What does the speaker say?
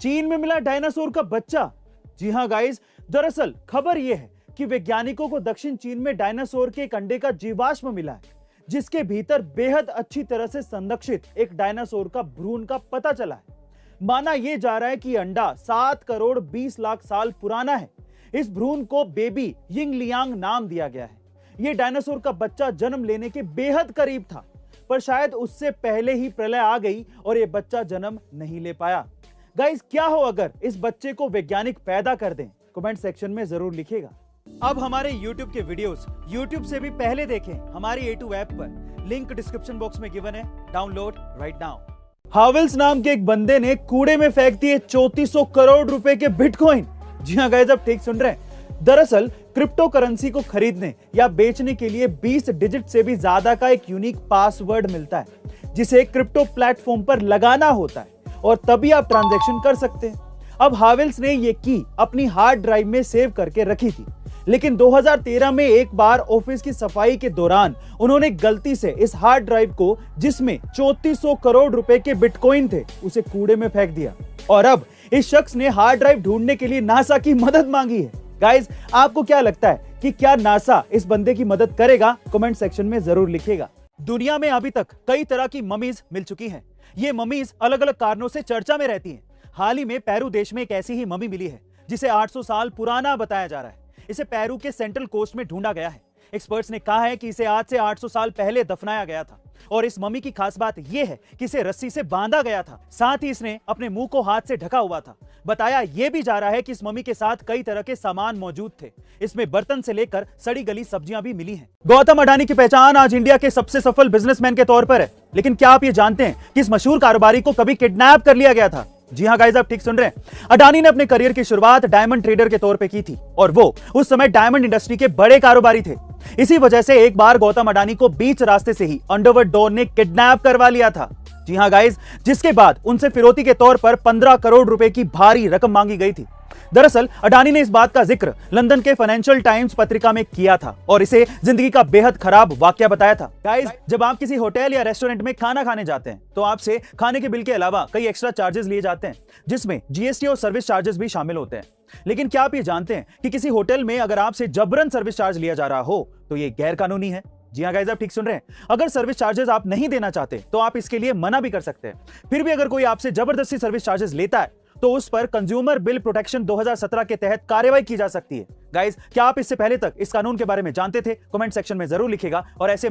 चीन में मिला डायनासोर का बच्चा। जी हां गाइस, दरअसल खबर यह है कि वैज्ञानिकों को दक्षिण चीन में डायनासोर के एक अंडे का जीवाश्म मिला है, जिसके भीतर बेहद अच्छी तरह से संरक्षित एक डायनासोर का भ्रूण का पता चला है। माना यह जा रहा है कि अंडा 7 करोड़ 20 लाख साल पुराना है। इस भ्रूण को बेबी यिंगलियांग नाम दिया गया है। यह डायनासोर का बच्चा जन्म लेने के बेहद करीब था, पर शायद उससे पहले ही प्रलय आ गई और यह बच्चा जन्म नहीं ले पाया। गाइस, क्या हो अगर इस बच्चे को वैज्ञानिक पैदा कर दें? कमेंट सेक्शन में जरूर लिखिएगा। अब हमारे YouTube के वीडियोस YouTube से भी पहले देखें हमारी A2 ऐप पर। लिंक डिस्क्रिप्शन बॉक्स में गिवन है, डाउनलोड राइट नाउ। हावेल्स नाम के एक बंदे ने कूड़े में फेंक दिए 3400 करोड़ रुपए के बिटकॉइन। जी हाँ गाइस, आप ठीक सुन रहे हैं। दरअसल क्रिप्टो करेंसी को खरीदने या बेचने के लिए 20 डिजिट से भी ज्यादा का एक यूनिक पासवर्ड मिलता है, जिसे क्रिप्टो प्लेटफॉर्म पर लगाना होता है और तभी आप ट्रांजैक्शन कर सकते हैं। अब हावेल्स ने ये की अपनी हार्ड ड्राइव में सेव करके रखी थी, लेकिन 2013 में एक बार ऑफिस की सफाई के दौरान उन्होंने गलती से इस हार्ड ड्राइव को, जिसमें 3400 करोड़ रुपए के बिटकॉइन थे, उसे कूड़े में फेंक दिया। और अब इस शख्स ने हार्ड ड्राइव ढूंढने के लिए नासा की मदद मांगी है। गाइस, आपको क्या लगता है कि क्या नासा इस बंदे की मदद करेगा? कमेंट सेक्शन में जरूर लिखिएगा। दुनिया में अभी तक कई तरह की ममीज मिल चुकी हैं। ये ममीज अलग अलग कारणों से चर्चा में रहती हैं। हाल ही में पेरू देश में एक ऐसी ही ममी मिली है, जिसे 800 साल पुराना बताया जा रहा है। इसे पेरू के सेंट्रल कोस्ट में ढूंढा गया है। एक्सपर्ट्स ने कहा है कि इसे आज से 800 साल पहले दफनाया गया था और इस ममी की खास बात यह है कि इसे रस्सी से बांधा गया था, साथ ही इसने अपने मुंह को हाथ से ढका हुआ था। बताया यह भी जा रहा है कि इस ममी के साथ कई तरह के सामान मौजूद थे। इसमें बर्तन से लेकर सड़ी गली सब्जियां भी मिली हैं। गौतम अडानी की पहचान आज इंडिया के सबसे सफल बिजनेसमैन के तौर पर है, लेकिन क्या आप ये जानते हैं कि इस मशहूर कारोबारी को कभी किडनैप कर लिया गया था? जी हां गाइस, आप ठीक सुन रहे हैं। अडानी ने अपने करियर की शुरुआत डायमंड ट्रेडर के तौर पे की थी और वो उस समय डायमंड इंडस्ट्री के बड़े कारोबारी थे। इसी वजह से एक बार गौतम अडानी को बीच रास्ते से ही अंडरवर्ल्ड डॉन ने किडनैप करवा लिया था। जी हां गाइस, जिसके बाद उनसे फिरौती के तौर पर 15 करोड़ रुपए की भारी रकम मांगी गई थी। दरअसल अडानी ने इस बात का जिक्र लंदन के फाइनेंशियल टाइम्स पत्रिका में किया था और इसे जिंदगी का बेहद खराब वाकया बताया था। गाइस, जब आप किसी होटल या रेस्टोरेंट में खाना खाने जाते हैं तो आपसे खाने के बिल के अलावा कई एक्स्ट्रा चार्जेस लिए जाते हैं, जिसमें जीएसटी और सर्विस चार्जेस भी शामिल होते हैं। लेकिन क्या आप ये जानते हैं कि किसी होटल में अगर आपसे जबरन सर्विस चार्ज लिया जा रहा हो तो ये गैर कानूनी है? जी हां गाइस, आप ठीक सुन रहे हैं। अगर सर्विस चार्जेस आप नहीं देना चाहते तो आप इसके लिए मना भी कर सकते हैं। फिर भी अगर कोई आपसे जबरदस्ती सर्विस चार्जेस लेता है तो उस पर कंज्यूमर बिल प्रोटेक्शन 2017 के तहत कार्रवाई की जा सकती है। गाइस, क्या आप इससे पहले तक इस कानून के बारे में जानते थे? कमेंट सेक्शन में जरूर लिखिएगा और ऐसे